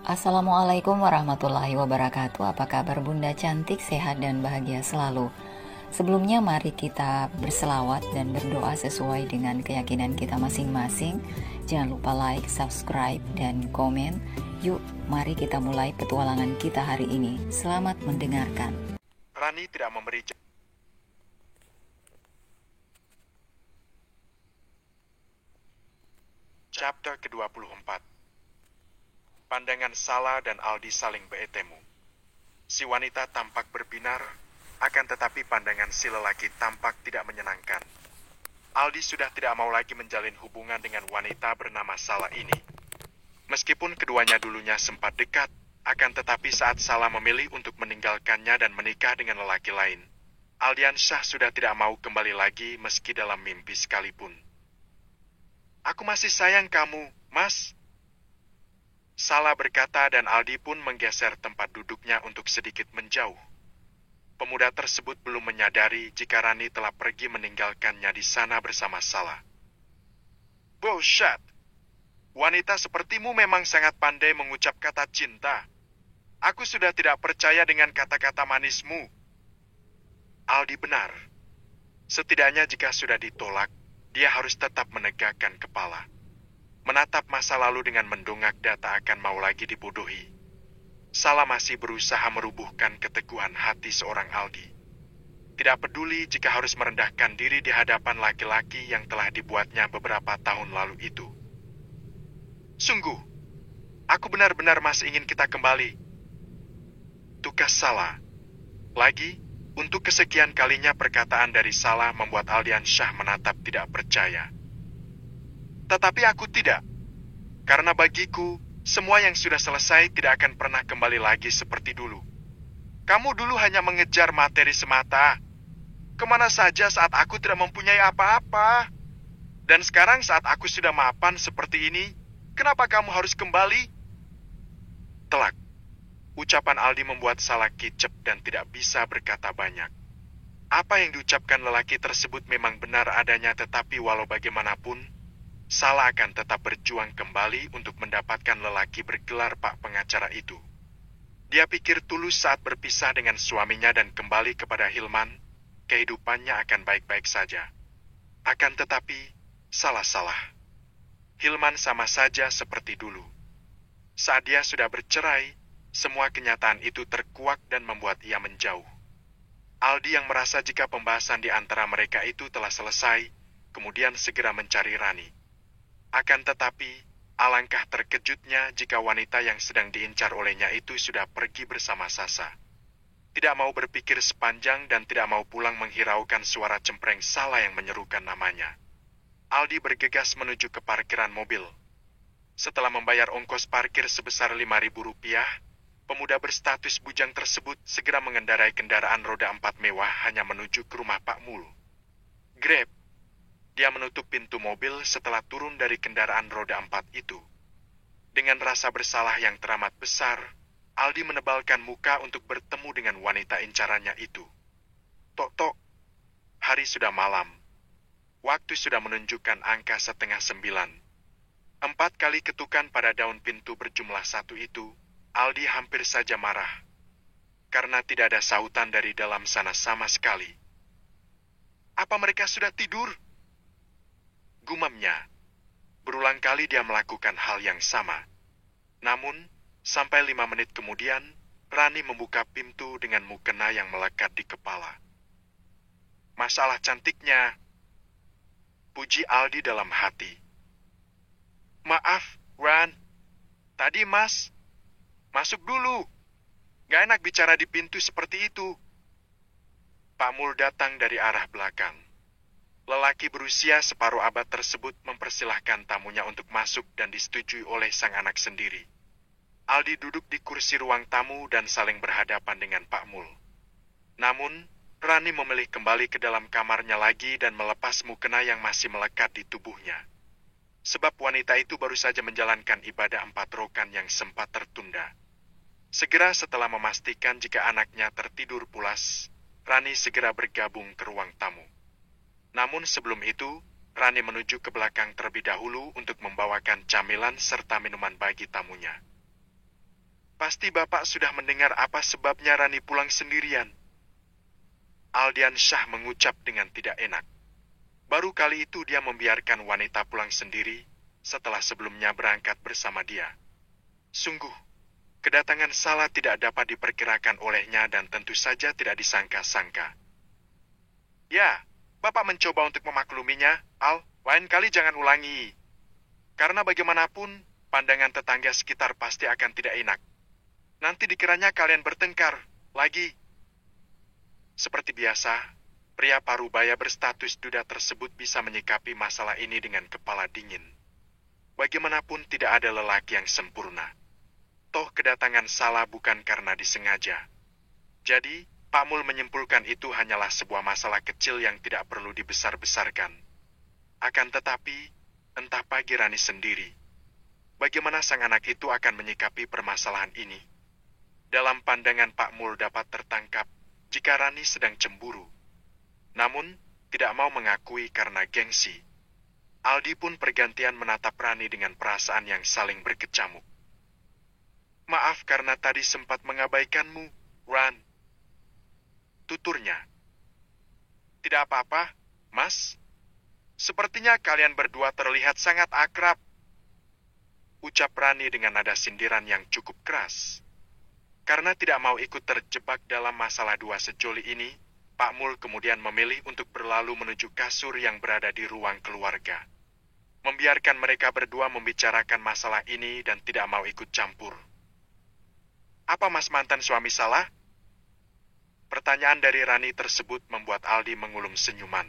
Assalamualaikum warahmatullahi wabarakatuh. Apa kabar Bunda cantik, sehat dan bahagia selalu. Sebelumnya mari kita berselawat dan berdoa sesuai dengan keyakinan kita masing-masing. Jangan lupa like, subscribe, dan komen. Yuk, mari kita mulai petualangan kita hari ini. Selamat mendengarkan. Rani tidak memberi Chapter ke-24. Pandangan Sala dan Aldi saling bertemu. Si wanita tampak berbinar, akan tetapi pandangan si lelaki tampak tidak menyenangkan. Aldi sudah tidak mau lagi menjalin hubungan dengan wanita bernama Sala ini. Meskipun keduanya dulunya sempat dekat, akan tetapi saat Sala memilih untuk meninggalkannya dan menikah dengan lelaki lain, Aldiansyah sudah tidak mau kembali lagi meski dalam mimpi sekalipun. "Aku masih sayang kamu, Mas," Sala berkata, dan Aldi pun menggeser tempat duduknya untuk sedikit menjauh. Pemuda tersebut belum menyadari jika Rani telah pergi meninggalkannya di sana bersama Sala. "Bullshit! Wanita sepertimu memang sangat pandai mengucap kata cinta. Aku sudah tidak percaya dengan kata-kata manismu." Aldi benar. Setidaknya jika sudah ditolak, dia harus tetap menegakkan kepala. Menatap masa lalu dengan mendongak tak akan mau lagi dibodohi. Sala masih berusaha merubuhkan keteguhan hati seorang Aldi. Tidak peduli jika harus merendahkan diri di hadapan laki-laki yang telah dibuatnya beberapa tahun lalu itu. "Sungguh, aku benar-benar masih ingin kita kembali," tukas Sala. Lagi, untuk kesekian kalinya perkataan dari Sala membuat Aldiansyah menatap tidak percaya. "Tetapi aku tidak. Karena bagiku, semua yang sudah selesai tidak akan pernah kembali lagi seperti dulu. Kamu dulu hanya mengejar materi semata. Kemana saja saat aku tidak mempunyai apa-apa. Dan sekarang saat aku sudah mapan seperti ini, kenapa kamu harus kembali?" Telak. Ucapan Aldi membuat Sala kicep dan tidak bisa berkata banyak. Apa yang diucapkan lelaki tersebut memang benar adanya, tetapi walau bagaimanapun, Sala akan tetap berjuang kembali untuk mendapatkan lelaki bergelar Pak Pengacara itu. Dia pikir tulus saat berpisah dengan suaminya dan kembali kepada Hilman, kehidupannya akan baik-baik saja. Akan tetapi, salah. Hilman sama saja seperti dulu. Saat dia sudah bercerai, semua kenyataan itu terkuak dan membuat ia menjauh. Aldi yang merasa jika pembahasan di antara mereka itu telah selesai, kemudian segera mencari Rani. Akan tetapi, alangkah terkejutnya jika wanita yang sedang diincar olehnya itu sudah pergi bersama Sasa. Tidak mau berpikir sepanjang dan tidak mau pulang menghiraukan suara cempreng Sala yang menyerukan namanya. Aldi bergegas menuju ke parkiran mobil. Setelah membayar ongkos parkir sebesar Rp5.000, pemuda berstatus bujang tersebut segera mengendarai kendaraan roda 4 mewah hanya menuju ke rumah Pak Mul. Grab. Dia menutup pintu mobil setelah turun dari kendaraan roda 4 itu. Dengan rasa bersalah yang teramat besar, Aldi menebalkan muka untuk bertemu dengan wanita incarannya itu. Tok-tok. Hari sudah malam. Waktu sudah menunjukkan angka 8:30. 4 kali ketukan pada daun pintu berjumlah 1 itu, Aldi hampir saja marah. Karena tidak ada sautan dari dalam sana sama sekali. "Apa mereka sudah tidur?" gumamnya. Berulang kali dia melakukan hal yang sama. Namun, sampai 5 menit kemudian, Rani membuka pintu dengan mukena yang melekat di kepala. "Masalah cantiknya," puji Aldi dalam hati. "Maaf, Ran. Tadi Mas. Masuk dulu. Gak enak bicara di pintu seperti itu." Pak Mul datang dari arah belakang. Lelaki berusia separuh abad tersebut mempersilahkan tamunya untuk masuk dan disetujui oleh sang anak sendiri. Aldi duduk di kursi ruang tamu dan saling berhadapan dengan Pak Mul. Namun, Rani memilih kembali ke dalam kamarnya lagi dan melepas mukena yang masih melekat di tubuhnya. Sebab wanita itu baru saja menjalankan ibadah 4 rokan yang sempat tertunda. Segera setelah memastikan jika anaknya tertidur pulas, Rani segera bergabung ke ruang tamu. Namun sebelum itu, Rani menuju ke belakang terlebih dahulu untuk membawakan camilan serta minuman bagi tamunya. Pasti Bapak sudah mendengar apa sebabnya Rani pulang sendirian. Aldian Syah mengucap dengan tidak enak. Baru kali itu dia membiarkan wanita pulang sendiri setelah sebelumnya berangkat bersama dia. Sungguh, kedatangan Salah tidak dapat diperkirakan olehnya dan tentu saja tidak disangka-sangka. Ya, Bapak mencoba untuk memakluminya, Al. Lain kali jangan ulangi. Karena bagaimanapun, pandangan tetangga sekitar pasti akan tidak enak. Nanti dikiranya kalian bertengkar lagi. Seperti biasa, pria parubaya berstatus duda tersebut bisa menyikapi masalah ini dengan kepala dingin. Bagaimanapun tidak ada lelaki yang sempurna. Toh kedatangan Salah bukan karena disengaja. Jadi, Pak Mul menyimpulkan itu hanyalah sebuah masalah kecil yang tidak perlu dibesar-besarkan. Akan tetapi, entah pagi Rani sendiri, bagaimana sang anak itu akan menyikapi permasalahan ini. Dalam pandangan Pak Mul dapat tertangkap jika Rani sedang cemburu. Namun, tidak mau mengakui karena gengsi. Aldi pun pergantian menatap Rani dengan perasaan yang saling berkecamuk. Maaf karena tadi sempat mengabaikanmu, Ran. Tuturnya. Tidak apa-apa, Mas. Sepertinya kalian berdua terlihat sangat akrab. Ucap Rani dengan nada sindiran yang cukup keras. Karena tidak mau ikut terjebak dalam masalah dua sejoli ini, Pak Mul kemudian memilih untuk berlalu menuju kasur yang berada di ruang keluarga. Membiarkan mereka berdua membicarakan masalah ini dan tidak mau ikut campur. Apa Mas mantan suami Salah? Pertanyaan dari Rani tersebut membuat Aldi mengulum senyuman.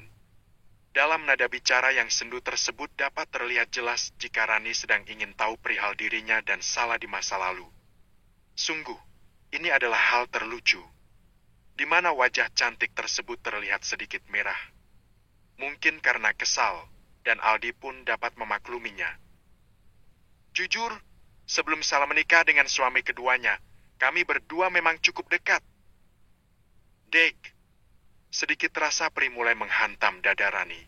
Dalam nada bicara yang sendu tersebut dapat terlihat jelas jika Rani sedang ingin tahu perihal dirinya dan Salah di masa lalu. Sungguh, ini adalah hal terlucu, di mana wajah cantik tersebut terlihat sedikit merah. Mungkin karena kesal, dan Aldi pun dapat memakluminya. Jujur, sebelum Salah menikah dengan suami keduanya, kami berdua memang cukup dekat. Dek, sedikit rasa perih mulai menghantam dada Rani.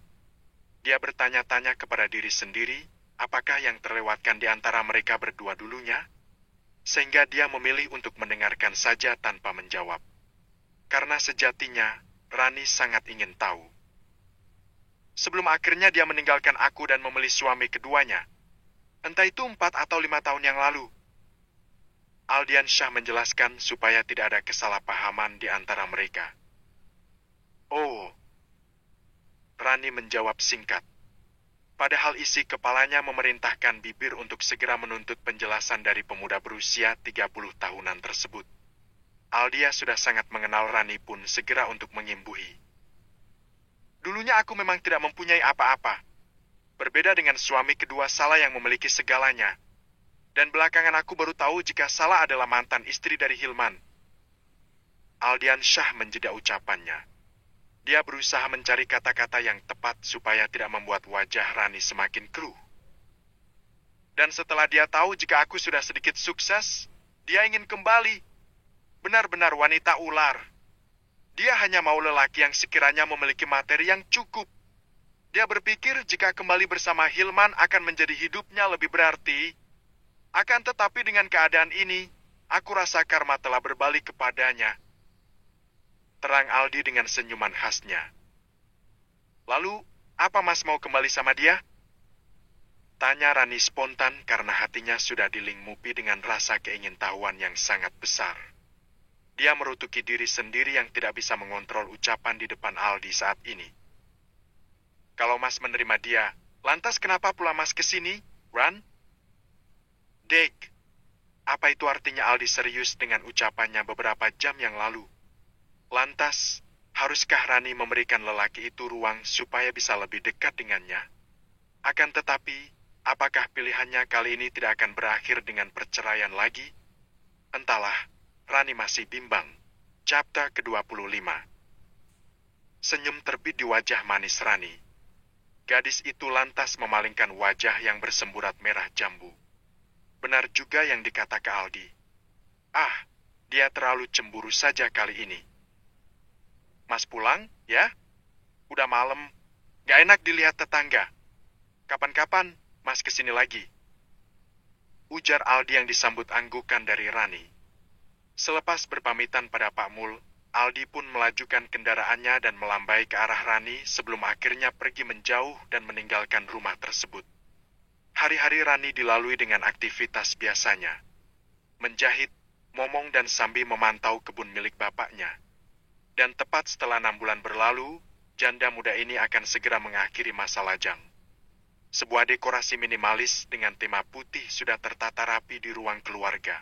Dia bertanya-tanya kepada diri sendiri, apakah yang terlewatkan di antara mereka berdua dulunya? Sehingga dia memilih untuk mendengarkan saja tanpa menjawab. Karena sejatinya, Rani sangat ingin tahu. Sebelum akhirnya dia meninggalkan aku dan memilih suami keduanya, entah itu 4 atau 5 tahun yang lalu. Aldian Syah menjelaskan supaya tidak ada kesalahpahaman di antara mereka. Oh, Rani menjawab singkat. Padahal isi kepalanya memerintahkan bibir untuk segera menuntut penjelasan dari pemuda berusia 30 tahunan tersebut. Aldia sudah sangat mengenal Rani pun segera untuk mengimbuhi. Dulunya aku memang tidak mempunyai apa-apa. Berbeda dengan suami kedua Salah yang memiliki segalanya. Dan belakangan aku baru tahu jika Salah adalah mantan istri dari Hilman. Aldian Syah menjeda ucapannya. Dia berusaha mencari kata-kata yang tepat supaya tidak membuat wajah Rani semakin keruh. Dan setelah dia tahu jika aku sudah sedikit sukses, dia ingin kembali. Benar-benar wanita ular. Dia hanya mau lelaki yang sekiranya memiliki materi yang cukup. Dia berpikir jika kembali bersama Hilman akan menjadi hidupnya lebih berarti. Akan tetapi dengan keadaan ini, aku rasa karma telah berbalik kepadanya. Terang Aldi dengan senyuman khasnya. Lalu, apa Mas mau kembali sama dia? Tanya Rani spontan karena hatinya sudah dilingmupi dengan rasa keingintahuan yang sangat besar. Dia merutuki diri sendiri yang tidak bisa mengontrol ucapan di depan Aldi saat ini. Kalau Mas menerima dia, lantas kenapa pula Mas kesini, Ran? Dek, apa itu artinya Aldi serius dengan ucapannya beberapa jam yang lalu? Lantas, haruskah Rani memberikan lelaki itu ruang supaya bisa lebih dekat dengannya? Akan tetapi, apakah pilihannya kali ini tidak akan berakhir dengan perceraian lagi? Entahlah, Rani masih bimbang. Chapter ke-25. Senyum terbit di wajah manis Rani. Gadis itu lantas memalingkan wajah yang bersemburat merah jambu. Benar juga yang dikata ke Aldi. Ah, dia terlalu cemburu saja kali ini. Mas pulang, ya? Udah malam, gak enak dilihat tetangga. Kapan-kapan, Mas kesini lagi. Ujar Aldi yang disambut anggukan dari Rani. Selepas berpamitan pada Pak Mul, Aldi pun melajukan kendaraannya dan melambai ke arah Rani sebelum akhirnya pergi menjauh dan meninggalkan rumah tersebut. Hari-hari Rani dilalui dengan aktivitas biasanya. Menjahit, momong dan sambil memantau kebun milik bapaknya. Dan tepat setelah 6 bulan berlalu, janda muda ini akan segera mengakhiri masa lajang. Sebuah dekorasi minimalis dengan tema putih sudah tertata rapi di ruang keluarga.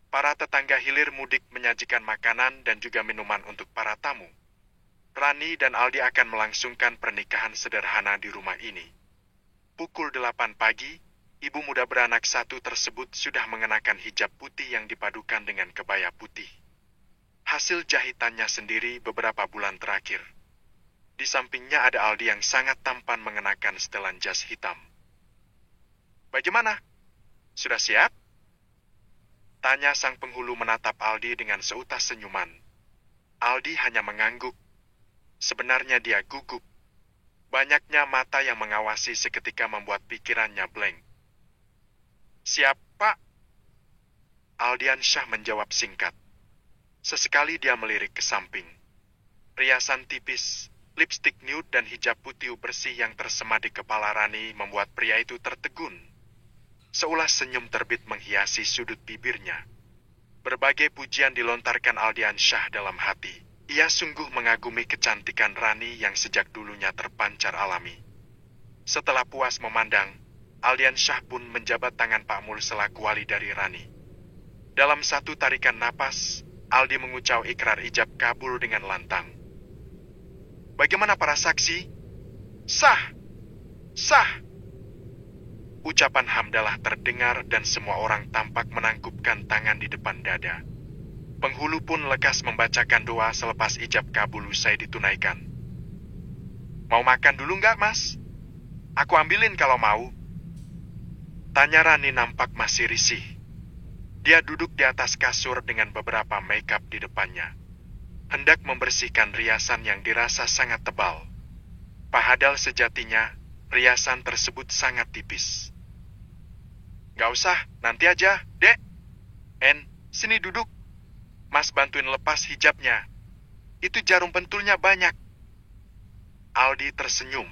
Para tetangga hilir mudik menyajikan makanan dan juga minuman untuk para tamu. Rani dan Aldi akan melangsungkan pernikahan sederhana di rumah ini. Pukul 8 pagi, ibu muda beranak satu tersebut sudah mengenakan hijab putih yang dipadukan dengan kebaya putih. Hasil jahitannya sendiri beberapa bulan terakhir. Di sampingnya ada Aldi yang sangat tampan mengenakan setelan jas hitam. Bagaimana? Sudah siap? Tanya sang penghulu menatap Aldi dengan seutas senyuman. Aldi hanya mengangguk. Sebenarnya dia gugup. Banyaknya mata yang mengawasi seketika membuat pikirannya blank. Siap, Pak? Aldiansyah menjawab singkat. Sesekali dia melirik ke samping. Riasan tipis, lipstik nude dan hijab putih bersih yang tersema di kepala Rani membuat pria itu tertegun. Seulas senyum terbit menghiasi sudut bibirnya. Berbagai pujian dilontarkan Aldiansyah dalam hati. Ia sungguh mengagumi kecantikan Rani yang sejak dulunya terpancar alami. Setelah puas memandang, Aldiansyah pun menjabat tangan Pak Mul selaku wali dari Rani. Dalam satu tarikan napas, Aldi mengucap ikrar ijab kabul dengan lantang. Bagaimana para saksi? Sah! Sah! Ucapan hamdalah terdengar dan semua orang tampak menangkupkan tangan di depan dada. Penghulu pun lekas membacakan doa selepas ijab kabul usai ditunaikan. Mau makan dulu nggak, Mas? Aku ambilin kalau mau. Tanya Rani nampak masih risih. Dia duduk di atas kasur dengan beberapa makeup di depannya. Hendak membersihkan riasan yang dirasa sangat tebal. Padahal sejatinya, riasan tersebut sangat tipis. Gak usah, nanti aja, Dek. Sini duduk. Mas bantuin lepas hijabnya. Itu jarum pentulnya banyak. Aldi tersenyum.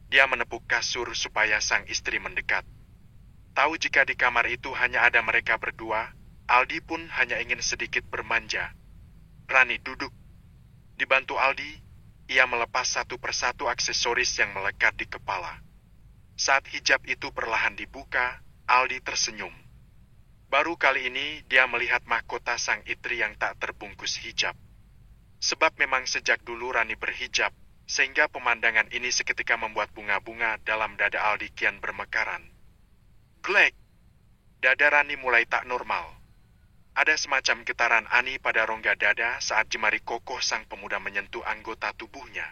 Dia menepuk kasur supaya sang istri mendekat. Tahu jika di kamar itu hanya ada mereka berdua, Aldi pun hanya ingin sedikit bermanja. Rani duduk. Dibantu Aldi, ia melepas satu persatu aksesoris yang melekat di kepala. Saat hijab itu perlahan dibuka, Aldi tersenyum. Baru kali ini dia melihat mahkota sang istri yang tak terbungkus hijab. Sebab memang sejak dulu Rani berhijab, sehingga pemandangan ini seketika membuat bunga-bunga dalam dada Aldi kian bermekaran. Glek! Dada Rani mulai tak normal. Ada semacam getaran ani pada rongga dada saat jemari kokoh sang pemuda menyentuh anggota tubuhnya.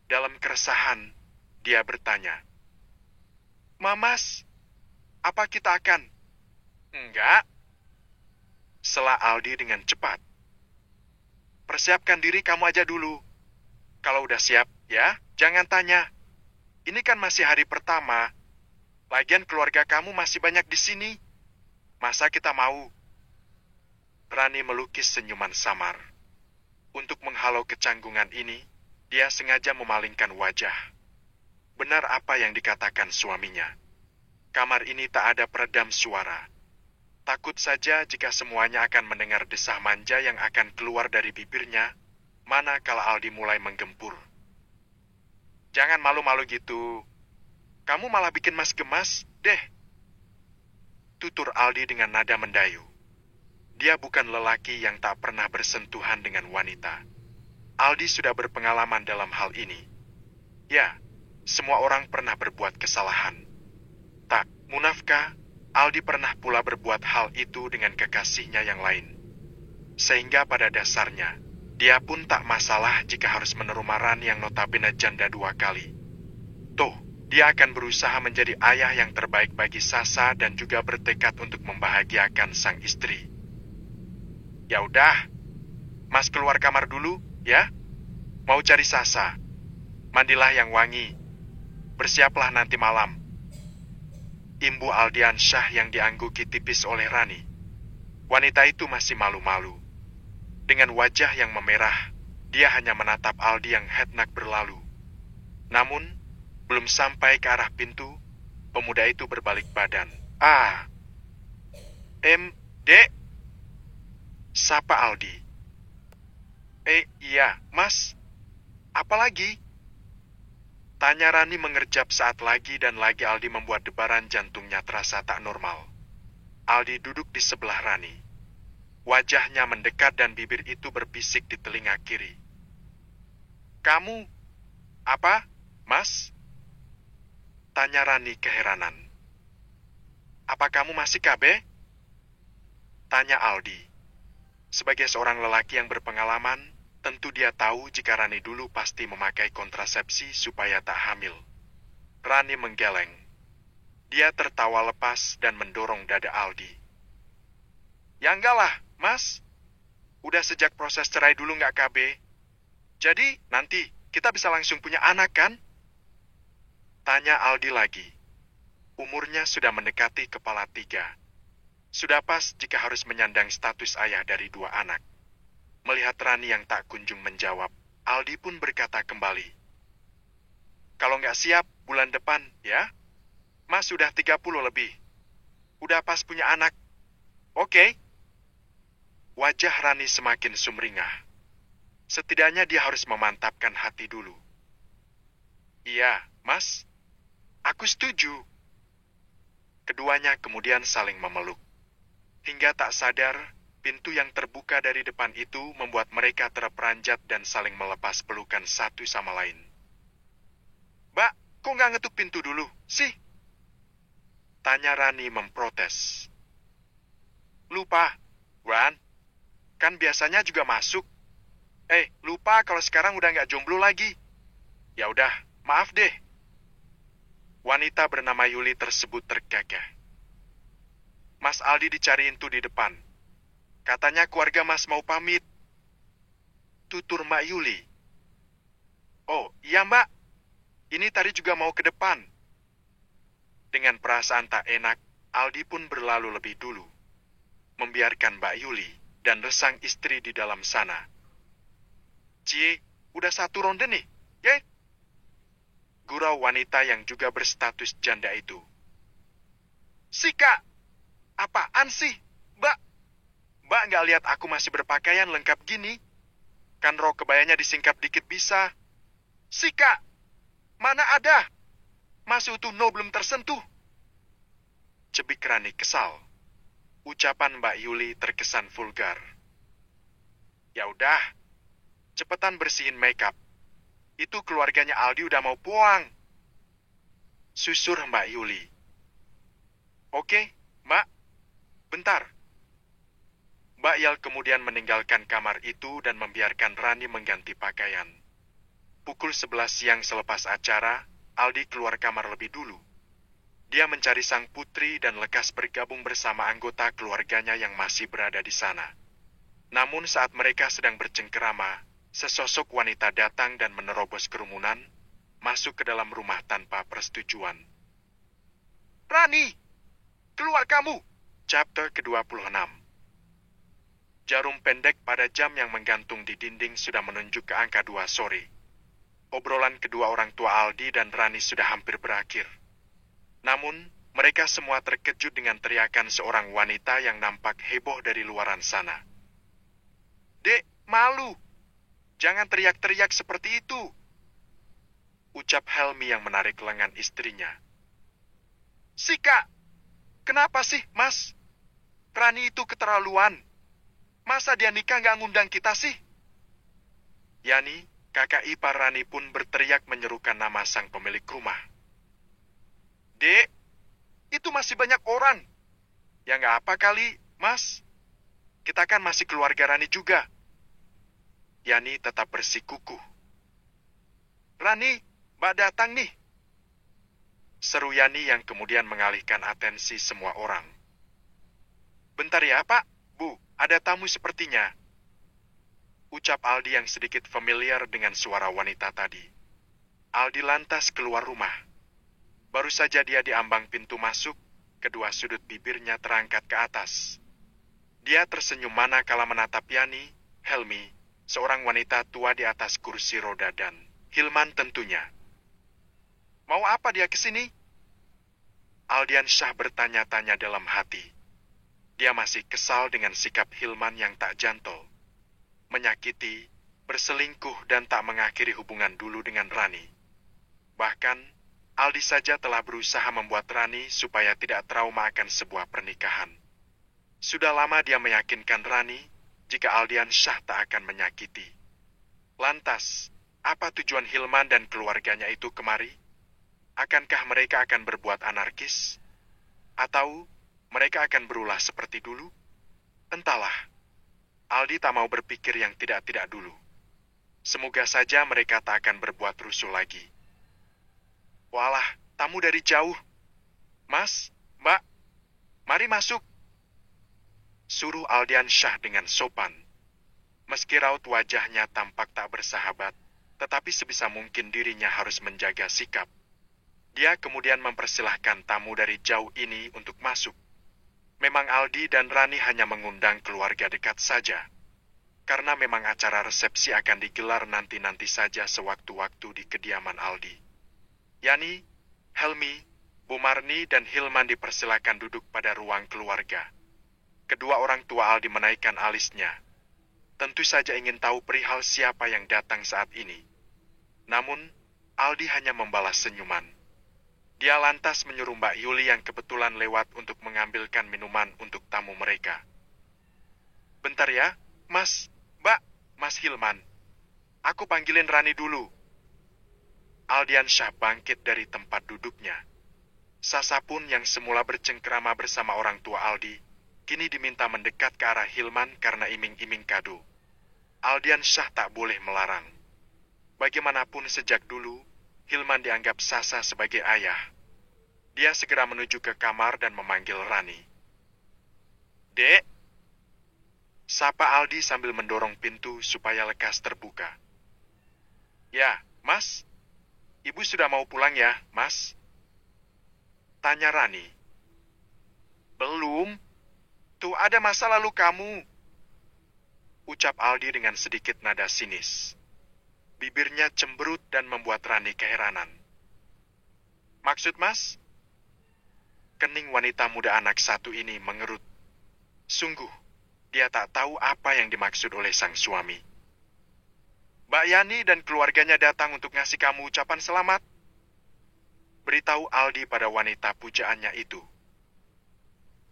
Dalam keresahan, dia bertanya, Mamas, apa kita akan? Enggak. Sela Aldi dengan cepat. Persiapkan diri kamu aja dulu. Kalau udah siap, ya, jangan tanya. Ini kan masih hari pertama. Lagian keluarga kamu masih banyak di sini. Masa kita mau? Rani melukis senyuman samar. Untuk menghalau kecanggungan ini, dia sengaja memalingkan wajah. Benar apa yang dikatakan suaminya. Kamar ini tak ada peredam suara. Takut saja jika semuanya akan mendengar desah manja yang akan keluar dari bibirnya, manakala Aldi mulai menggempur. Jangan malu-malu gitu. Kamu malah bikin mas gemas, deh. Tutur Aldi dengan nada mendayu. Dia bukan lelaki yang tak pernah bersentuhan dengan wanita. Aldi sudah berpengalaman dalam hal ini. Ya, semua orang pernah berbuat kesalahan. Tak, munafkah, Aldi pernah pula berbuat hal itu dengan kekasihnya yang lain. Sehingga pada dasarnya, dia pun tak masalah jika harus menerima Rani yang notabene janda 2 kali. Tuh, dia akan berusaha menjadi ayah yang terbaik bagi Sasa dan juga bertekad untuk membahagiakan sang istri. Ya udah, Mas keluar kamar dulu, ya. Mau cari Sasa. Mandilah yang wangi. Bersiaplah nanti malam. Imbu Aldiansyah yang diangguki tipis oleh Rani. Wanita itu masih malu-malu. Dengan wajah yang memerah, dia hanya menatap Aldi yang hendak berlalu. Namun, belum sampai ke arah pintu, pemuda itu berbalik badan. "Ah, Dek," sapa Aldi. Iya, Mas. Apa lagi?" tanya Rani mengerjap saat lagi dan lagi Aldi membuat debaran jantungnya terasa tak normal. Aldi duduk di sebelah Rani. Wajahnya mendekat dan bibir itu berbisik di telinga kiri. "Kamu, apa, Mas?" tanya Rani keheranan. "Apa kamu masih KB?" tanya Aldi. Sebagai seorang lelaki yang berpengalaman, tentu dia tahu jika Rani dulu pasti memakai kontrasepsi supaya tak hamil. Rani menggeleng. Dia tertawa lepas dan mendorong dada Aldi. "Ya enggak lah, Mas. Udah sejak proses cerai dulu nggak KB. Jadi nanti kita bisa langsung punya anak kan?" tanya Aldi lagi. Umurnya sudah mendekati kepala 3. Sudah pas jika harus menyandang status ayah dari 2 anak. Melihat Rani yang tak kunjung menjawab, Aldi pun berkata kembali. "Kalau nggak siap, bulan depan, ya? Mas sudah 30 lebih. Udah pas punya anak. Oke?" Wajah Rani semakin sumringah. Setidaknya dia harus memantapkan hati dulu. "Iya, Mas. Aku setuju." Keduanya kemudian saling memeluk. Hingga tak sadar, pintu yang terbuka dari depan itu membuat mereka terperanjat dan saling melepas pelukan satu sama lain. "Mbak, kok nggak ngetuk pintu dulu, sih?" tanya Rani memprotes. "Lupa, Wan. Kan biasanya juga masuk. Lupa kalau sekarang udah nggak jomblo lagi. Ya udah, maaf deh." Wanita bernama Yuli tersebut tergagah. "Mas Aldi dicariin tuh di depan. Katanya keluarga Mas mau pamit," tutur Mbak Yuli. "Oh, iya Mbak. Ini tadi juga mau ke depan." Dengan perasaan tak enak, Aldi pun berlalu lebih dulu, membiarkan Mbak Yuli dan resang istri di dalam sana. "Cie, udah 1 ronde nih, ya?" gurau wanita yang juga berstatus janda itu. "Sika, apaan sih, Mbak? Mbak nggak lihat aku masih berpakaian lengkap gini? Kan rok kebayanya disingkap dikit bisa. Sika, mana ada? Masih utuh no belum tersentuh." Cebik Rani kesal. Ucapan Mbak Yuli terkesan vulgar. "Ya udah, cepetan bersihin makeup. Itu keluarganya Aldi udah mau pulang," susur Mbak Yuli. "Oke, Mbak. Bentar." Mbak Yal kemudian meninggalkan kamar itu dan membiarkan Rani mengganti pakaian. Pukul 11 siang selepas acara, Aldi keluar kamar lebih dulu. Dia mencari sang putri dan lekas bergabung bersama anggota keluarganya yang masih berada di sana. Namun saat mereka sedang bercengkerama, sesosok wanita datang dan menerobos kerumunan, masuk ke dalam rumah tanpa persetujuan. "Rani, keluar kamu!" Chapter ke-26. Jarum pendek pada jam yang menggantung di dinding sudah menunjuk ke angka 2 sore. Obrolan kedua orang tua Aldi dan Rani sudah hampir berakhir. Namun, mereka semua terkejut dengan teriakan seorang wanita yang nampak heboh dari luaran sana. "Dek, malu. Jangan teriak-teriak seperti itu," ucap Helmi yang menarik lengan istrinya. "Sika, kenapa sih, Mas? Rani itu keterlaluan. Masa dia nikah nggak ngundang kita sih?" Yani, kakak ipar Rani pun berteriak menyerukan nama sang pemilik rumah. "Dek, itu masih banyak orang. Ya nggak apa kali, Mas. Kita kan masih keluarga Rani juga." Yani tetap bersikukuh. "Rani, Mbak datang nih," seru Yani yang kemudian mengalihkan atensi semua orang. "Bentar ya, Pak, Bu, ada tamu sepertinya," ucap Aldi yang sedikit familiar dengan suara wanita tadi. Aldi lantas keluar rumah. Baru saja dia di ambang pintu masuk, kedua sudut bibirnya terangkat ke atas. Dia tersenyum manakala menatap Yani, Helmi, seorang wanita tua di atas kursi roda dan Hilman tentunya. Mau apa dia ke sini? Aldian Syah bertanya-tanya dalam hati. Dia masih kesal dengan sikap Hilman yang tak jantol, menyakiti, berselingkuh dan tak mengakhiri hubungan dulu dengan Rani. Bahkan, Aldi saja telah berusaha membuat Rani supaya tidak trauma akan sebuah pernikahan. Sudah lama dia meyakinkan Rani jika Aldian Syah tak akan menyakiti. Lantas, apa tujuan Hilman dan keluarganya itu kemari? Akankah mereka akan berbuat anarkis? Atau mereka akan berulah seperti dulu? Entahlah. Aldi tak mau berpikir yang tidak-tidak dulu. Semoga saja mereka tak akan berbuat rusuh lagi. Walah, tamu dari jauh. Mas, Mbak, mari masuk. Suruh Aldian Syah dengan sopan. Meski raut wajahnya tampak tak bersahabat, tetapi sebisa mungkin dirinya harus menjaga sikap. Dia kemudian mempersilahkan tamu dari jauh ini untuk masuk. Memang Aldi dan Rani hanya mengundang keluarga dekat saja. Karena memang acara resepsi akan digelar nanti-nanti saja sewaktu-waktu di kediaman Aldi. Yani, Helmi, Bu Marni, dan Hilman dipersilakan duduk pada ruang keluarga. Kedua orang tua Aldi menaikkan alisnya. Tentu saja ingin tahu perihal siapa yang datang saat ini. Namun, Aldi hanya membalas senyuman. Dia lantas menyuruh Mbak Yuli yang kebetulan lewat untuk mengambilkan minuman untuk tamu mereka. Bentar ya, Mas, Mbak, Mas Hilman. Aku panggilin Rani dulu. Aldian Syah bangkit dari tempat duduknya. Sasa pun yang semula bercengkrama bersama orang tua Aldi, kini diminta mendekat ke arah Hilman karena iming-iming kado. Aldian Syah tak boleh melarang. Bagaimanapun sejak dulu, Hilman dianggap Sasa sebagai ayah. Dia segera menuju ke kamar dan memanggil Rani. Dek, sapa Aldi sambil mendorong pintu supaya lekas terbuka. Ya, Mas, Ibu sudah mau pulang ya, Mas? Tanya Rani. Belum, tuh ada masa lalu kamu. Ucap Aldi dengan sedikit nada sinis. Bibirnya cemberut dan membuat Rani keheranan. Maksud Mas? Kening wanita muda anak satu ini mengerut. Sungguh, dia tak tahu apa yang dimaksud oleh sang suami. Mbak Yani dan keluarganya datang untuk ngasih kamu ucapan selamat. Beritahu Aldi pada wanita pujaannya itu.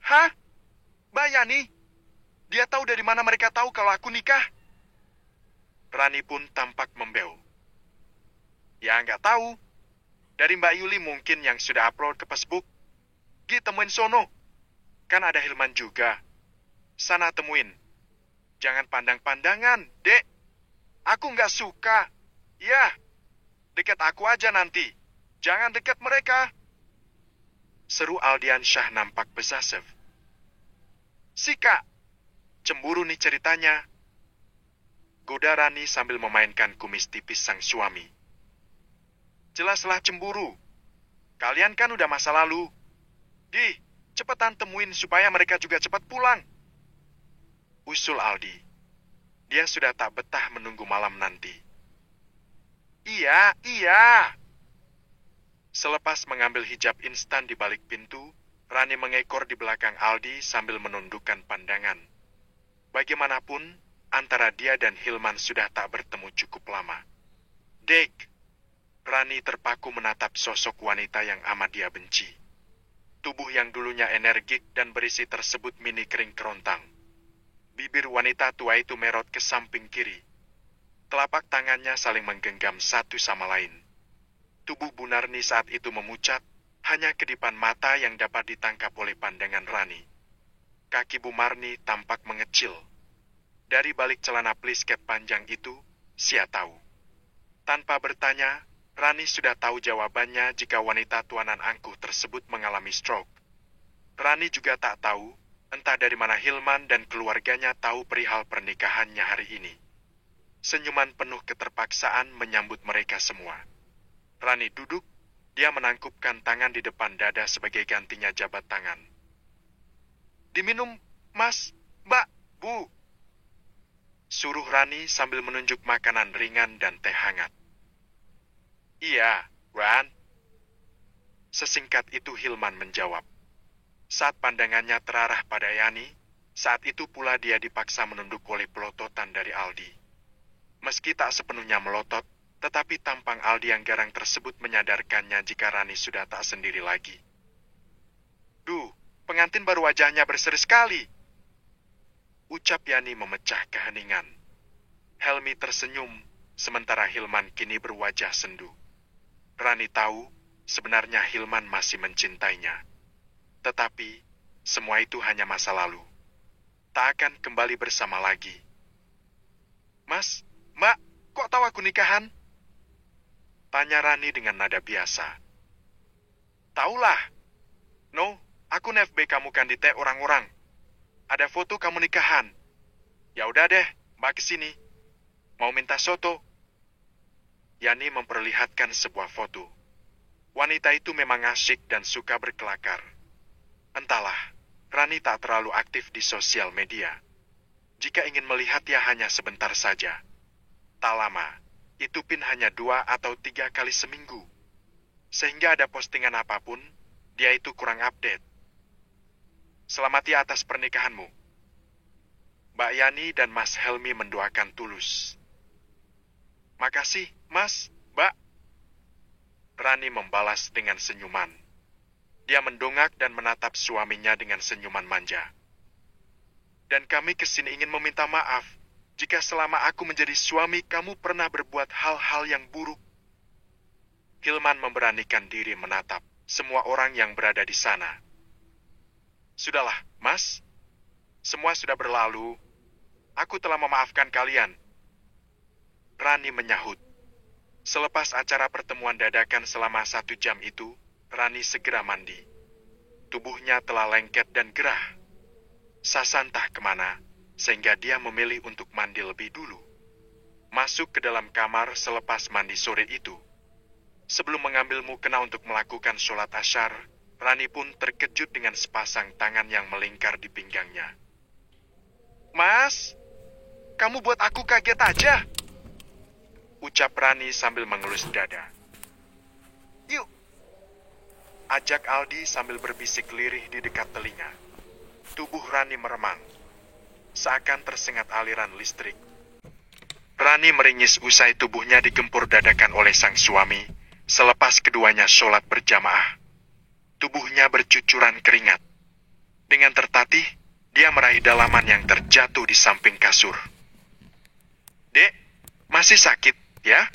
Hah? Mbak Yani? Dia tahu dari mana mereka tahu kalau aku nikah? Rani pun tampak membeu. Ya nggak tahu. Dari Mbak Yuli mungkin yang sudah upload ke Facebook. Gi temuin sono. Kan ada Hilman juga. Sana temuin. Jangan pandang-pandangan, Dek. Aku nggak suka. Ya, dekat aku aja nanti. Jangan dekat mereka. Seru Aldian Syah nampak posesif. Sika, cemburu nih ceritanya. Goda Rani sambil memainkan kumis tipis sang suami. Jelaslah cemburu. Kalian kan udah masa lalu. Di, cepetan temuin supaya mereka juga cepat pulang. Usul Aldi. Dia sudah tak betah menunggu malam nanti. Iya, iya. Selepas mengambil hijab instan di balik pintu, Rani mengekor di belakang Aldi sambil menundukkan pandangan. Bagaimanapun, antara dia dan Hilman sudah tak bertemu cukup lama. Dek, Rani terpaku menatap sosok wanita yang amat dia benci. Tubuh yang dulunya energik dan berisi tersebut mini kering kerontang. Bibir wanita tua itu merot ke samping kiri. Telapak tangannya saling menggenggam satu sama lain. Tubuh Bu Narni saat itu memucat, hanya kedipan mata yang dapat ditangkap oleh pandangan Rani. Kaki Bu Marni tampak mengecil. Dari balik celana plisket panjang itu, Sia tahu. Tanpa bertanya, Rani sudah tahu jawabannya jika wanita tuanan angkuh tersebut mengalami stroke. Rani juga tak tahu, entah dari mana Hilman dan keluarganya tahu perihal pernikahannya hari ini. Senyuman penuh keterpaksaan menyambut mereka semua. Rani duduk, dia menangkupkan tangan di depan dada sebagai gantinya jabat tangan. Diminum, Mas. Mbak, Bu, suruh Rani sambil menunjuk makanan ringan dan teh hangat. Iya, Ran. Sesingkat itu Hilman menjawab. Saat pandangannya terarah pada Yani, saat itu pula dia dipaksa menunduk oleh pelototan dari Aldi. Meski tak sepenuhnya melotot, tetapi tampang Aldi yang garang tersebut menyadarkannya jika Rani sudah tak sendiri lagi. Duh, pengantin baru wajahnya berseri sekali. Ucap Yani memecah keheningan. Helmi tersenyum, sementara Hilman kini berwajah sendu. Rani tahu, sebenarnya Hilman masih mencintainya. Tetapi, semua itu hanya masa lalu. Tak akan kembali bersama lagi. Mas, Mbak, kok tahu aku nikahan? Tanya Rani dengan nada biasa. Taulah. No, aku FB kamu kan di teh orang-orang. Ada foto kamu nikahan. Ya udah deh, Mbak kesini. Mau minta soto? Yani memperlihatkan sebuah foto. Wanita itu memang asyik dan suka berkelakar. Entahlah, Rani tak terlalu aktif di sosial media. Jika ingin melihat ya hanya sebentar saja. Tak lama, itu pun hanya 2 atau 3 kali seminggu. Sehingga ada postingan apapun, dia itu kurang update. Selamat ya atas pernikahanmu. Mbak Yani dan Mas Helmi mendoakan tulus. Makasih, Mas, Mbak. Rani membalas dengan senyuman. Dia mendongak dan menatap suaminya dengan senyuman manja. Dan kami kesini ingin meminta maaf jika selama aku menjadi suami kamu pernah berbuat hal-hal yang buruk. Hilman memberanikan diri menatap semua orang yang berada di sana. Sudahlah, Mas. Semua sudah berlalu. Aku telah memaafkan kalian. Rani menyahut. Selepas acara pertemuan dadakan selama 1 jam itu, Rani segera mandi. Tubuhnya telah lengket dan gerah. Sasa entah kemana, sehingga dia memilih untuk mandi lebih dulu. Masuk ke dalam kamar selepas mandi sore itu. Sebelum mengambil mukena untuk melakukan sholat asyar, Rani pun terkejut dengan sepasang tangan yang melingkar di pinggangnya. Mas, kamu buat aku kaget aja. Ucap Rani sambil mengelus dada. Yuk, ajak Aldi sambil berbisik lirih di dekat telinga. Tubuh Rani meremang, seakan tersengat aliran listrik. Rani meringis usai tubuhnya digempur dadakan oleh sang suami, selepas keduanya sholat berjamaah. Tubuhnya bercucuran keringat. Dengan tertatih, dia meraih dalaman yang terjatuh di samping kasur. Dek, masih sakit, ya?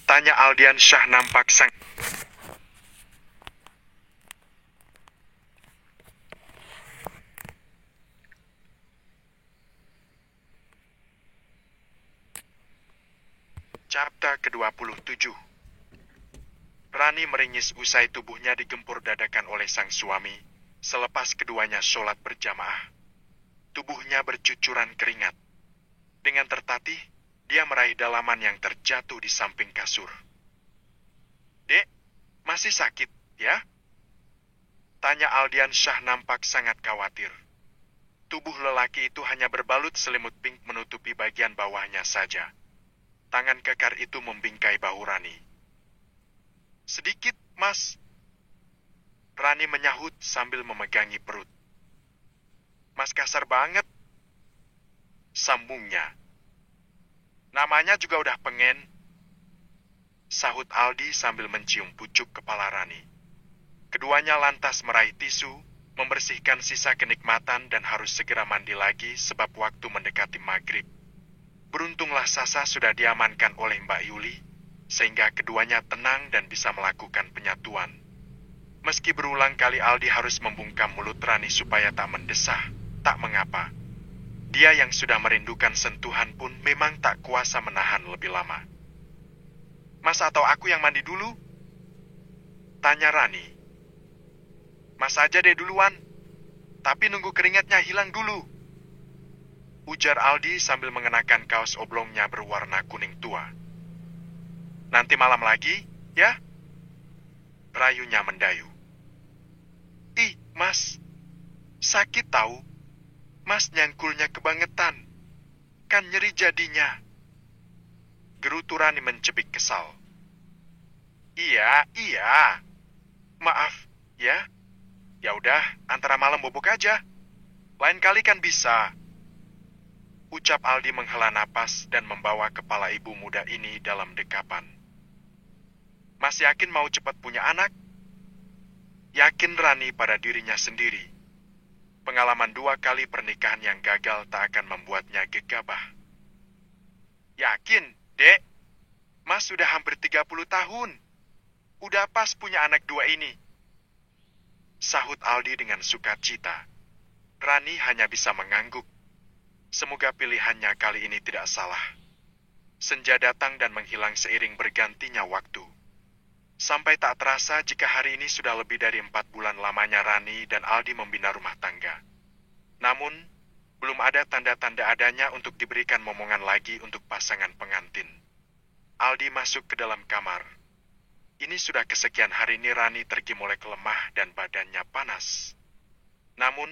Tanya Aldian Syah nampak sang... Chapter ke-27. Rani meringis usai tubuhnya digempur dadakan oleh sang suami, selepas keduanya sholat berjamaah. Tubuhnya bercucuran keringat. Dengan tertatih, dia meraih dalaman yang terjatuh di samping kasur. Dek, masih sakit, ya? Tanya Aldian Syah nampak sangat khawatir. Tubuh lelaki itu hanya berbalut selimut pink menutupi bagian bawahnya saja. Tangan kekar itu membingkai bahu Rani. Sedikit, Mas. Rani menyahut sambil memegangi perut. Mas kasar banget. Sambungnya. Namanya juga udah pengen. Sahut Aldi sambil mencium pucuk kepala Rani. Keduanya lantas meraih tisu, membersihkan sisa kenikmatan dan harus segera mandi lagi sebab waktu mendekati maghrib. Beruntunglah Sasa sudah diamankan oleh Mbak Yuli, sehingga keduanya tenang dan bisa melakukan penyatuan. Meski berulang kali Aldi harus membungkam mulut Rani supaya tak mendesah, tak mengapa. Dia yang sudah merindukan sentuhan pun memang tak kuasa menahan lebih lama. Mas atau aku yang mandi dulu? Tanya Rani. Mas aja deh duluan, tapi nunggu keringatnya hilang dulu. Ujar Aldi sambil mengenakan kaos oblongnya berwarna kuning tua. Nanti malam lagi, ya? Rayunya mendayu. Ih, Mas, sakit tahu. Mas nyangkulnya kebangetan. Kan nyeri jadinya. Gerutu Rani mencebik kesal. Iya. Maaf, ya. Ya udah, antara malam bobok aja. Lain kali kan bisa. Ucap Aldi menghela napas dan membawa kepala ibu muda ini dalam dekapan. Mas yakin mau cepat punya anak? Yakin Rani pada dirinya sendiri. Pengalaman 2 kali pernikahan yang gagal tak akan membuatnya gegabah. Yakin, Dek? Mas sudah hampir 30 tahun. Udah pas punya anak 2 ini. Sahut Aldi dengan sukacita. Rani hanya bisa mengangguk. Semoga pilihannya kali ini tidak salah. Senja datang dan menghilang seiring bergantinya waktu. Sampai tak terasa jika hari ini sudah lebih dari 4 bulan lamanya Rani dan Aldi membina rumah tangga. Namun, belum ada tanda-tanda adanya untuk diberikan momongan lagi untuk pasangan pengantin. Aldi masuk ke dalam kamar. Ini sudah kesekian hari ini Rani tergimolek lemah dan badannya panas. Namun,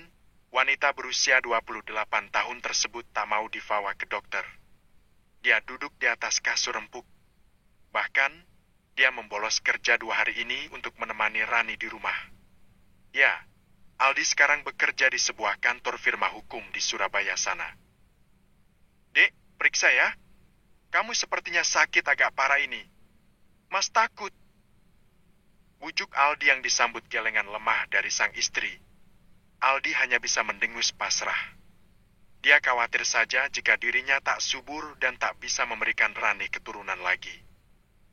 wanita berusia 28 tahun tersebut tak mau dibawa ke dokter. Dia duduk di atas kasur empuk. Bahkan, dia membolos kerja 2 hari ini untuk menemani Rani di rumah. Ya, Aldi sekarang bekerja di sebuah kantor firma hukum di Surabaya sana. Dek, periksa ya. Kamu sepertinya sakit agak parah ini. Mas takut. Bujuk Aldi yang disambut gelengan lemah dari sang istri. Aldi hanya bisa mendengus pasrah. Dia khawatir saja jika dirinya tak subur dan tak bisa memberikan Rani keturunan lagi.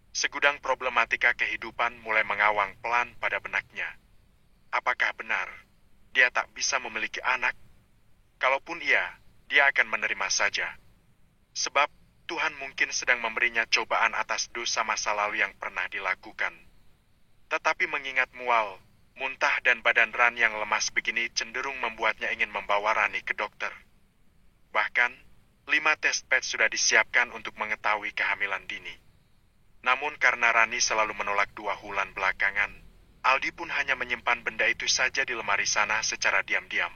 Segudang problematika kehidupan mulai mengawang pelan pada benaknya. Apakah benar dia tak bisa memiliki anak? Kalaupun iya, dia akan menerima saja. Sebab Tuhan mungkin sedang memberinya cobaan atas dosa masa lalu yang pernah dilakukan. Tetapi mengingat mual, muntah dan badan Rani yang lemas begini cenderung membuatnya ingin membawa Rani ke dokter. Bahkan, 5 tes PET sudah disiapkan untuk mengetahui kehamilan dini. Namun karena Rani selalu menolak 2 bulan belakangan, Aldi pun hanya menyimpan benda itu saja di lemari sana secara diam-diam.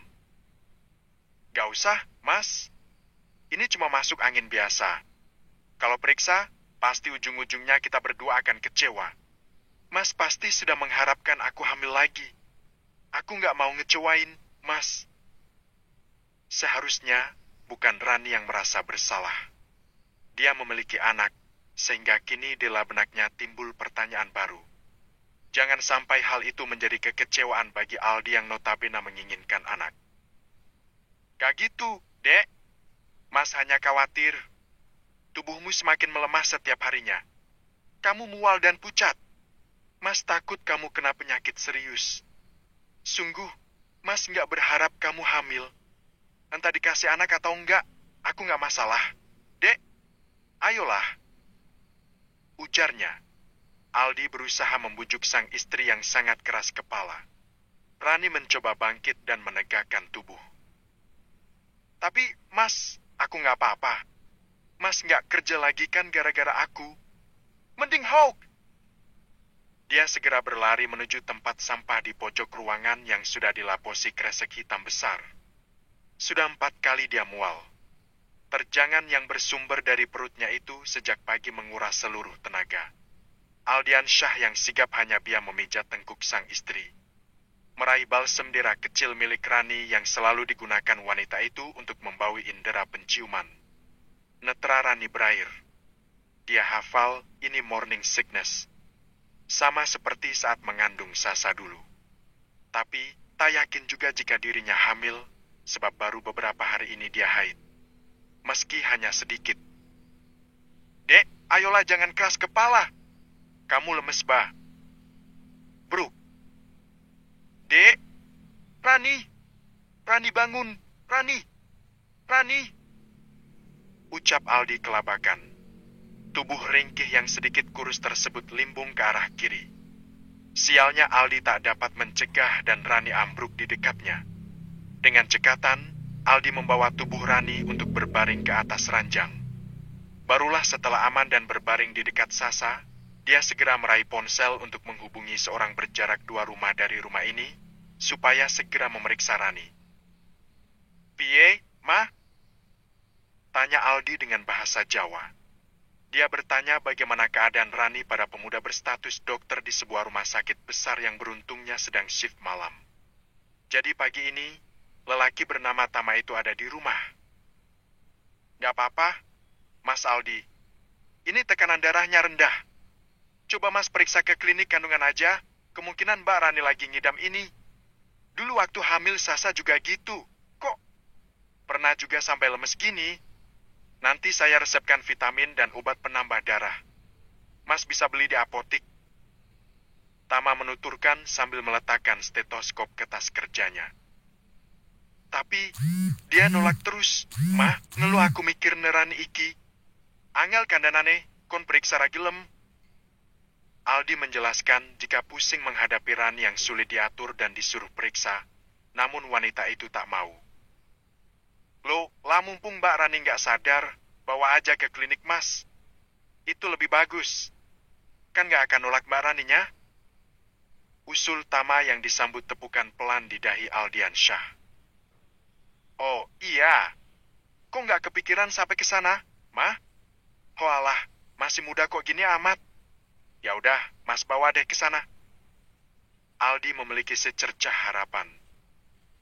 Gak usah, Mas. Ini cuma masuk angin biasa. Kalau periksa, pasti ujung-ujungnya kita berdua akan kecewa. Mas pasti sudah mengharapkan aku hamil lagi. Aku gak mau ngecewain, Mas. Seharusnya bukan Rani yang merasa bersalah. Dia memiliki anak, sehingga kini di dalam benaknya timbul pertanyaan baru. Jangan sampai hal itu menjadi kekecewaan bagi Aldi yang notabene menginginkan anak. Gak gitu, Dek. Mas hanya khawatir. Tubuhmu semakin melemah setiap harinya. Kamu mual dan pucat. Mas takut kamu kena penyakit serius. Sungguh, Mas nggak berharap kamu hamil. Entah dikasih anak atau enggak, aku nggak masalah. Dek, ayolah. Ujarnya. Aldi berusaha membujuk sang istri yang sangat keras kepala. Rani mencoba bangkit dan menegakkan tubuh. Tapi, Mas, aku nggak apa-apa. Mas nggak kerja lagi kan gara-gara aku. Mending Hawk. Dia segera berlari menuju tempat sampah di pojok ruangan yang sudah dilaposi kresek hitam besar. Sudah 4 kali dia mual. Terjangan yang bersumber dari perutnya itu sejak pagi menguras seluruh tenaga. Aldian Syah yang sigap hanya biar memijat tengkuk sang istri. Meraih balsem dera kecil milik Rani yang selalu digunakan wanita itu untuk membawi indera penciuman. Netra Rani berair. Dia hafal ini morning sickness. Sama seperti saat mengandung Sasa dulu. Tapi, tak yakin juga jika dirinya hamil, sebab baru beberapa hari ini dia haid. Meski hanya sedikit. Dek, ayolah jangan keras kepala. Kamu lemes, Bah. Bro. Dek. Rani bangun. Rani. Ucap Aldi kelabakan. Tubuh ringkih yang sedikit kurus tersebut limbung ke arah kiri. Sialnya Aldi tak dapat mencegah dan Rani ambruk di dekatnya. Dengan cekatan, Aldi membawa tubuh Rani untuk berbaring ke atas ranjang. Barulah setelah aman dan berbaring di dekat Sasa, dia segera meraih ponsel untuk menghubungi seorang berjarak 2 rumah dari rumah ini, supaya segera memeriksa Rani. Piye, Aldi dengan bahasa Jawa. Dia bertanya bagaimana keadaan Rani pada pemuda berstatus dokter di sebuah rumah sakit besar yang beruntungnya sedang shift malam. Jadi pagi ini, lelaki bernama Tama itu ada di rumah. Gak apa-apa, Mas Aldi. Ini tekanan darahnya rendah. Coba Mas periksa ke klinik kandungan aja, kemungkinan Mbak Rani lagi ngidam ini. Dulu waktu hamil Sasa juga gitu. Kok pernah juga sampai lemes gini? Nanti saya resepkan vitamin dan obat penambah darah. Mas bisa beli di apotik. Tama menuturkan sambil meletakkan stetoskop ke tas kerjanya. Tapi dia nolak terus. Mah, ngelu aku mikir nerani iki. Angel kandanane, kon periksa ragilem. Aldi menjelaskan jika pusing menghadapi Rani yang sulit diatur dan disuruh periksa, namun wanita itu tak mau. Loh, lah mumpung Mbak Rani nggak sadar, bawa aja ke klinik Mas. Itu lebih bagus. Kan nggak akan nolak Mbak Raninya? Usul Tama yang disambut tepukan pelan di dahi Aldian Syah. Oh, iya. Kok nggak kepikiran sampai ke sana, Mah? Oh alah, masih muda kok gini amat. Ya udah, Mas bawa deh ke sana. Aldi memiliki secercah harapan.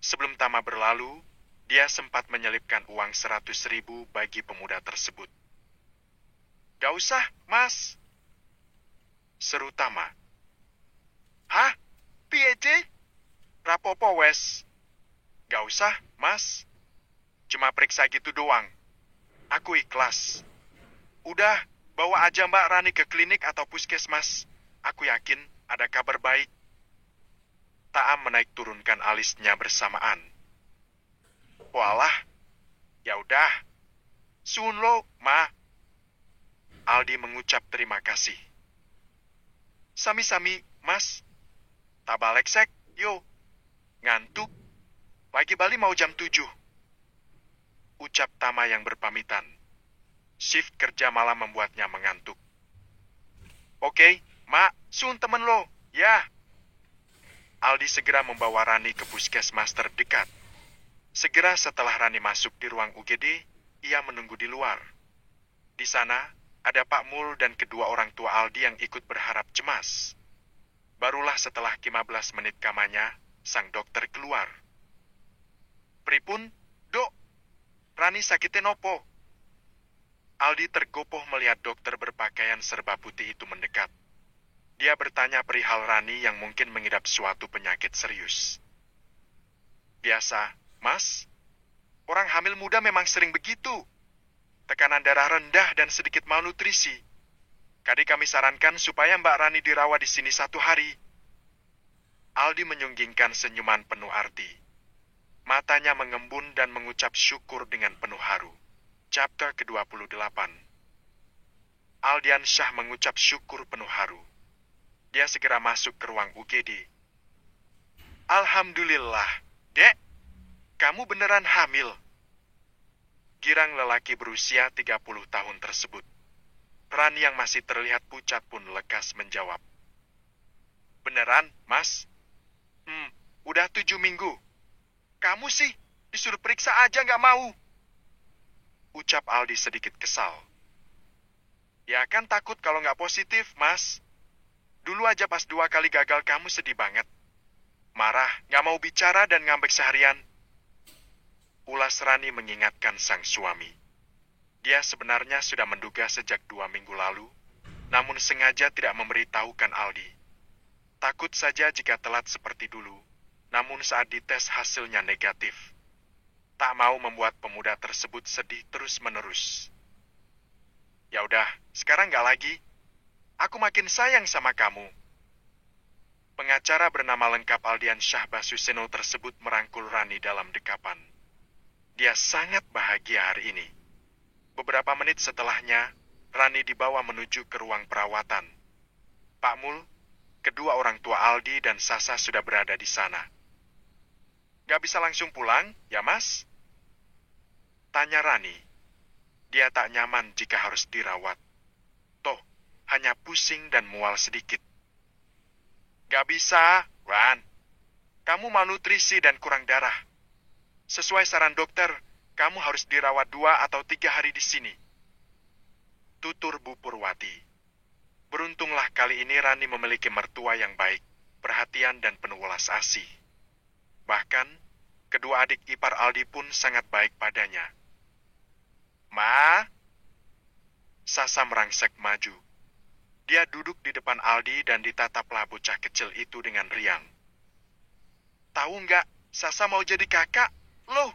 Sebelum Tama berlalu, dia sempat menyelipkan uang 100.000 bagi pemuda tersebut. Gak usah, Mas. Seru Tama. Hah? PJ? Rapopo wes. Gak usah, Mas. Cuma periksa gitu doang. Aku ikhlas. Udah, bawa aja Mbak Rani ke klinik atau puskesmas. Aku yakin ada kabar baik. Taam menaik turunkan alisnya bersamaan. Walah, ya udah. Sun lo, Ma. Aldi mengucap terima kasih. Sami-sami, Mas. Tabaleksek, yo. Ngantuk. Lagi Bali mau jam 7. Ucap Tama yang berpamitan. Shift kerja malam membuatnya mengantuk. Oke, Mak, sun temen lo, ya. Aldi segera membawa Rani ke puskesmas terdekat. Segera setelah Rani masuk di ruang UGD, ia menunggu di luar. Di sana, ada Pak Mul dan kedua orang tua Aldi yang ikut berharap cemas. Barulah setelah 15 menit kamanya, sang dokter keluar. Pripun, Dok? Rani sakitnya nopo? Aldi tergopoh melihat dokter berpakaian serba putih itu mendekat. Dia bertanya perihal Rani yang mungkin mengidap suatu penyakit serius. Biasa, Mas. Orang hamil muda memang sering begitu. Tekanan darah rendah dan sedikit malnutrisi. Kadi kami sarankan supaya Mbak Rani dirawat di sini 1 hari. Aldi menyunggingkan senyuman penuh arti. Matanya mengembun dan mengucap syukur dengan penuh haru. Chapter ke-28. Aldian Syah mengucap syukur penuh haru. Dia segera masuk ke ruang UGD. Alhamdulillah, Dek. Kamu beneran hamil. Girang lelaki berusia 30 tahun tersebut. Rani yang masih terlihat pucat pun lekas menjawab. Beneran, Mas? Udah 7 minggu. Kamu sih, disuruh periksa aja nggak mau. Ucap Aldi sedikit kesal. Ya kan takut kalau nggak positif, Mas. Dulu aja pas 2 kali gagal kamu sedih banget. Marah, nggak mau bicara dan ngambek seharian. Ulas Rani mengingatkan sang suami. Dia sebenarnya sudah menduga sejak 2 minggu lalu, namun sengaja tidak memberitahukan Aldi. Takut saja jika telat seperti dulu, namun saat dites hasilnya negatif. Tak mau membuat pemuda tersebut sedih terus-menerus. Ya udah, sekarang nggak lagi. Aku makin sayang sama kamu. Pengacara bernama lengkap Aldian Syah Basuseno tersebut merangkul Rani dalam dekapan. Dia sangat bahagia hari ini. Beberapa menit setelahnya, Rani dibawa menuju ke ruang perawatan. Pak Mul, kedua orang tua Aldi dan Sasa sudah berada di sana. Gak bisa langsung pulang, ya Mas? Tanya Rani. Dia tak nyaman jika harus dirawat. Toh, hanya pusing dan mual sedikit. Gak bisa, Ran. Kamu malnutrisi dan kurang darah. Sesuai saran dokter, kamu harus dirawat 2 atau 3 hari di sini. Tutur Bu Purwati. Beruntunglah kali ini Rani memiliki mertua yang baik, perhatian dan penuh welas asih. Bahkan, kedua adik ipar Aldi pun sangat baik padanya. Ma? Sasa merangsek maju. Dia duduk di depan Aldi dan ditataplah bocah kecil itu dengan riang. Tahu nggak, Sasa mau jadi kakak, loh.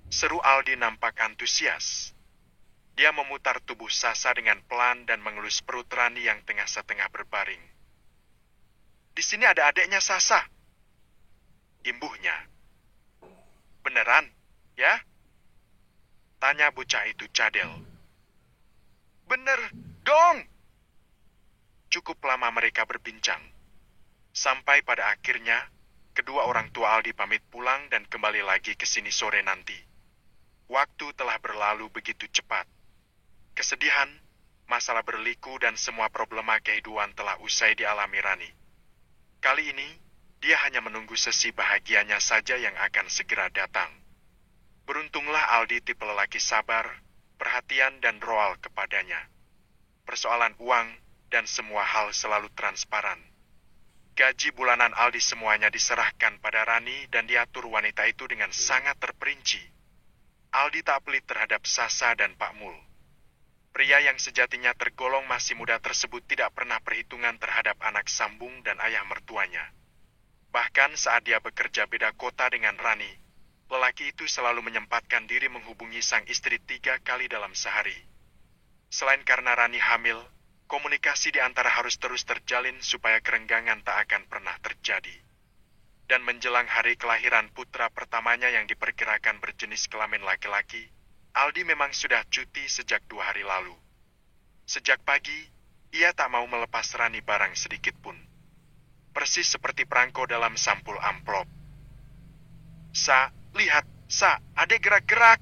Seru Aldi nampak antusias. Dia memutar tubuh Sasa dengan pelan dan mengelus perut Rani yang tengah setengah berbaring. Di sini ada adeknya Sasa. Imbuhnya. Beneran, ya? Tanya bocah itu cadel. Bener, dong! Cukup lama mereka berbincang. Sampai pada akhirnya, kedua orang tua Aldi pamit pulang dan kembali lagi ke sini sore nanti. Waktu telah berlalu begitu cepat. Kesedihan, masalah berliku dan semua problema kehidupan telah usai dialami Rani. Kali ini, dia hanya menunggu sesi bahagianya saja yang akan segera datang. Beruntunglah Aldi tipe lelaki sabar, perhatian dan royal kepadanya. Persoalan uang dan semua hal selalu transparan. Gaji bulanan Aldi semuanya diserahkan pada Rani dan diatur wanita itu dengan sangat terperinci. Aldi tak pelit terhadap Sasa dan Pak Mul. Pria yang sejatinya tergolong masih muda tersebut tidak pernah perhitungan terhadap anak sambung dan ayah mertuanya. Bahkan saat dia bekerja beda kota dengan Rani, lelaki itu selalu menyempatkan diri menghubungi sang istri 3 kali dalam sehari. Selain karena Rani hamil, komunikasi di antara harus terus terjalin supaya kerenggangan tak akan pernah terjadi. Dan menjelang hari kelahiran putra pertamanya yang diperkirakan berjenis kelamin laki-laki, Aldi memang sudah cuti sejak 2 hari lalu. Sejak pagi, ia tak mau melepas Rani barang sedikit pun. Persis seperti perangko dalam sampul amplop. Sa, lihat, Sa, adek gerak-gerak.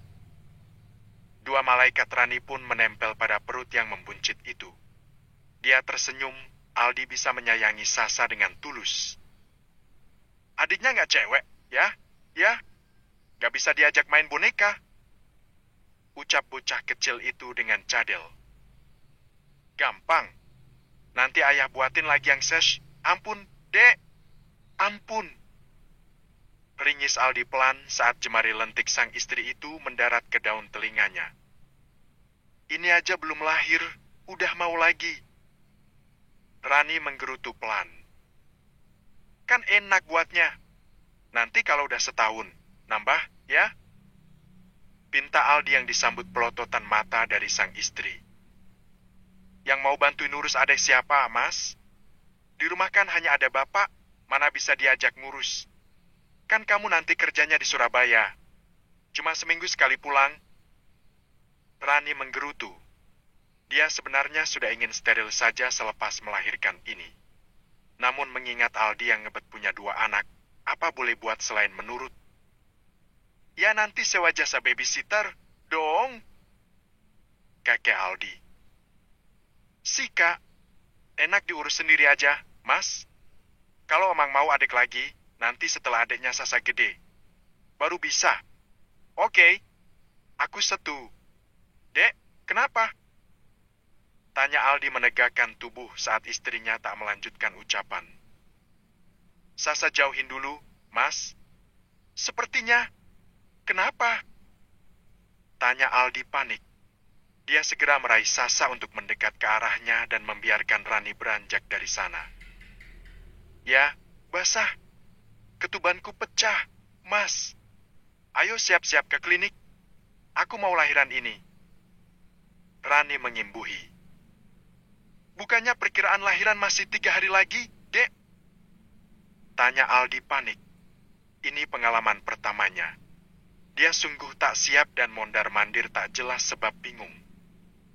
2 malaikat Rani pun menempel pada perut yang membuncit itu. Dia tersenyum, Aldi bisa menyayangi Sasa dengan tulus. Adiknya nggak cewek, ya? Ya? Nggak bisa diajak main boneka? Ucap bocah kecil itu dengan cadel. Gampang. Nanti ayah buatin lagi yang sesh. Ampun, Dek. Ampun. Ringis Aldi pelan saat jemari lentik sang istri itu mendarat ke daun telinganya. Ini aja belum lahir, udah mau lagi. Rani menggerutu pelan. Kan enak buatnya. Nanti kalau udah setahun, nambah, ya? Pinta Aldi yang disambut pelototan mata dari sang istri. Yang mau bantuin ngurus adek siapa, Mas? Di rumah kan hanya ada bapak, mana bisa diajak ngurus. Kan kamu nanti kerjanya di Surabaya. Cuma seminggu sekali pulang. Rani menggerutu. Dia sebenarnya sudah ingin steril saja selepas melahirkan ini. Namun mengingat Aldi yang ngebet punya 2 anak, apa boleh buat selain menurut? Ya nanti sewa jasa babysitter, dong. Kakek Aldi. Sika, enak diurus sendiri aja, Mas. Kalau emang mau adik lagi, nanti setelah adiknya Sasa gede. Baru bisa. Oke, aku setu. Dek, kenapa? Tanya Aldi menegakkan tubuh saat istrinya tak melanjutkan ucapan. Sasa jauhin dulu, Mas. Sepertinya. Kenapa? Tanya Aldi panik. Dia segera meraih Sasa untuk mendekat ke arahnya dan membiarkan Rani beranjak dari sana. Ya, basah. Ketubanku pecah, Mas. Ayo siap-siap ke klinik. Aku mau lahiran ini. Rani mengimbuhi. Bukannya perkiraan lahiran masih 3 hari lagi, Dek? Tanya Aldi panik. Ini pengalaman pertamanya. Dia sungguh tak siap dan mondar-mandir tak jelas sebab bingung.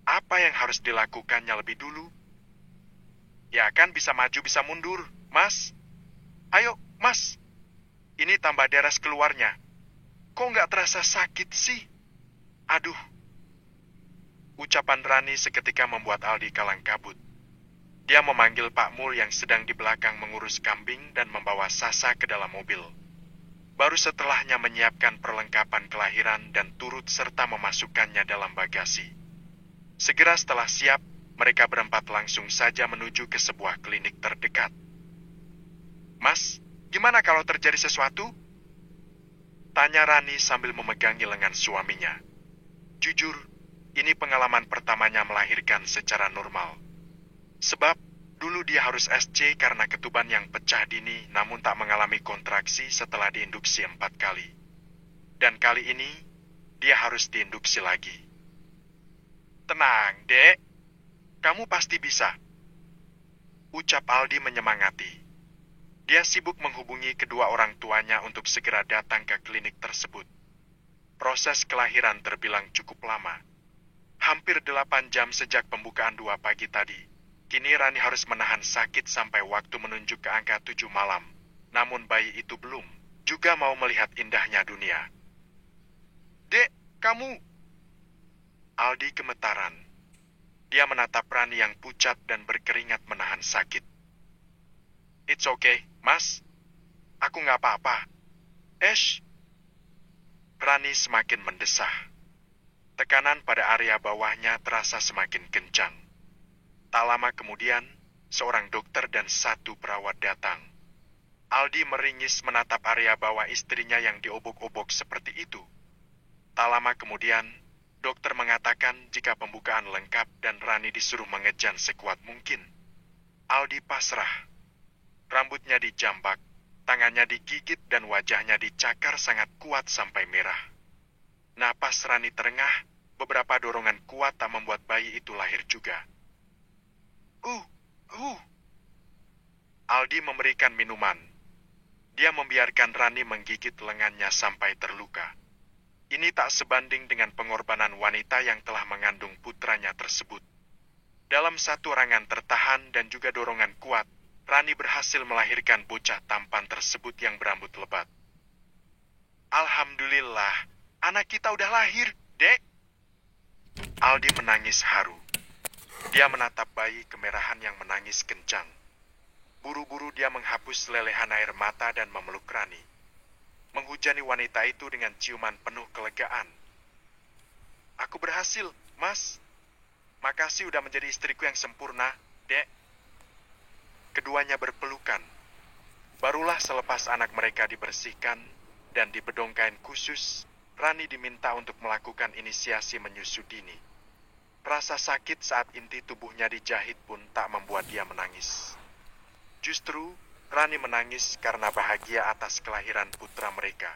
Apa yang harus dilakukannya lebih dulu? Ya kan bisa maju bisa mundur, Mas. Ayo, Mas. Ini tambah deras keluarnya. Kok nggak terasa sakit sih? Aduh. Ucapan Rani seketika membuat Aldi kalang kabut. Dia memanggil Pak Mul yang sedang di belakang mengurus kambing dan membawa Sasa ke dalam mobil. baru setelahnya menyiapkan perlengkapan kelahiran dan turut serta memasukkannya dalam bagasi. Segera setelah siap, mereka berempat langsung saja menuju ke sebuah klinik terdekat. "Mas, gimana kalau terjadi sesuatu?" tanya Rani sambil memegangi lengan suaminya. Jujur, ini pengalaman pertamanya melahirkan secara normal. Sebab, dulu dia harus SC karena ketuban yang pecah dini namun tak mengalami kontraksi setelah diinduksi 4 kali. Dan kali ini, dia harus diinduksi lagi. "Tenang, Dek. Kamu pasti bisa," ucap Aldi menyemangati. Dia sibuk menghubungi kedua orang tuanya untuk segera datang ke klinik tersebut. Proses kelahiran terbilang cukup lama. Hampir 8 jam sejak pembukaan 2 pagi tadi. Kini Rani harus menahan sakit sampai waktu menunjuk ke angka 7 malam. Namun bayi itu belum, juga mau melihat indahnya dunia. "Dek, kamu..." Aldi gemetaran. Dia menatap Rani yang pucat dan berkeringat menahan sakit. "It's okay, Mas. Aku nggak apa-apa." Rani semakin mendesah. Tekanan pada area bawahnya terasa semakin kencang. Tak lama kemudian, seorang dokter dan 1 perawat datang. Aldi meringis menatap area bawah istrinya yang diobok-obok seperti itu. Tak lama kemudian, dokter mengatakan jika pembukaan lengkap dan Rani disuruh mengejan sekuat mungkin. Aldi pasrah. Rambutnya dijambak, tangannya digigit dan wajahnya dicakar sangat kuat sampai merah. Napas Rani terengah, beberapa dorongan kuat tak membuat bayi itu lahir juga. Aldi memberikan minuman. Dia membiarkan Rani menggigit lengannya sampai terluka. Ini tak sebanding dengan pengorbanan wanita yang telah mengandung putranya tersebut. Dalam satu orangan tertahan dan juga dorongan kuat, Rani berhasil melahirkan bocah tampan tersebut yang berambut lebat. "Alhamdulillah, anak kita udah lahir, Dek." Aldi menangis haru. Dia menatap bayi kemerahan yang menangis kencang. Buru-buru dia menghapus lelehan air mata dan memeluk Rani. Menghujani wanita itu dengan ciuman penuh kelegaan. "Aku berhasil, Mas. Makasih udah menjadi istriku yang sempurna, Dek." Keduanya berpelukan. Barulah selepas anak mereka dibersihkan dan dibedong kain khusus, Rani diminta untuk melakukan inisiasi menyusu dini. Rasa sakit saat inti tubuhnya dijahit pun tak membuat dia menangis. Justru, Rani menangis karena bahagia atas kelahiran putra mereka.